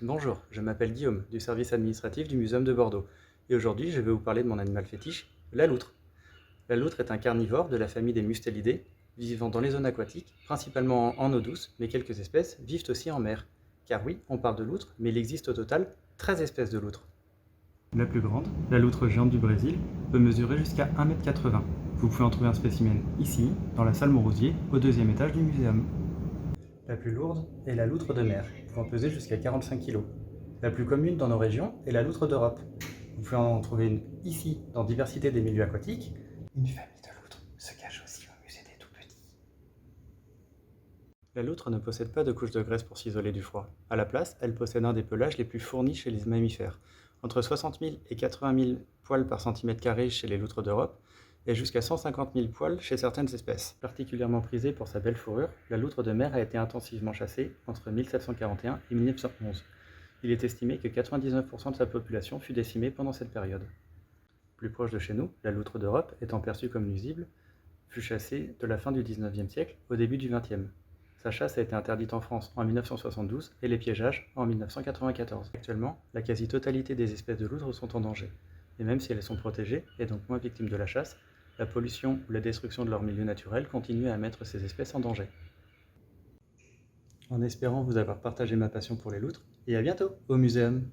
Bonjour, je m'appelle Guillaume, du service administratif du Muséum de Bordeaux, et aujourd'hui je vais vous parler de mon animal fétiche, la loutre. La loutre est un carnivore de la famille des Mustelidae, vivant dans les zones aquatiques, principalement en eau douce, mais quelques espèces vivent aussi en mer. Car oui, on parle de loutre, mais il existe au total 13 espèces de loutres. La plus grande, la loutre géante du Brésil, peut mesurer jusqu'à 1,80 m. Vous pouvez en trouver un spécimen ici, dans la salle Montrosier, au deuxième étage du muséum. La plus lourde est la loutre de mer, pouvant peser jusqu'à 45 kg. La plus commune dans nos régions est la loutre d'Europe. Vous pouvez en trouver une ici, dans diversité des milieux aquatiques. Une famille de loutres se cache aussi au musée des tout-petits. La loutre ne possède pas de couche de graisse pour s'isoler du froid. À la place, elle possède un des pelages les plus fournis chez les mammifères. Entre 60 000 et 80 000 poils par centimètre carré chez les loutres d'Europe, et jusqu'à 150 000 poils chez certaines espèces. Particulièrement prisée pour sa belle fourrure, la loutre de mer a été intensivement chassée entre 1741 et 1911. Il est estimé que 99% de sa population fut décimée pendant cette période. Plus proche de chez nous, la loutre d'Europe, étant perçue comme nuisible, fut chassée de la fin du XIXe siècle au début du XXe. Sa chasse a été interdite en France en 1972 et les piégeages en 1994. Actuellement, la quasi-totalité des espèces de loutres sont en danger. Et même si elles sont protégées, et donc moins victimes de la chasse, la pollution ou la destruction de leur milieu naturel continue à mettre ces espèces en danger. En espérant vous avoir partagé ma passion pour les loutres, et à bientôt au muséum!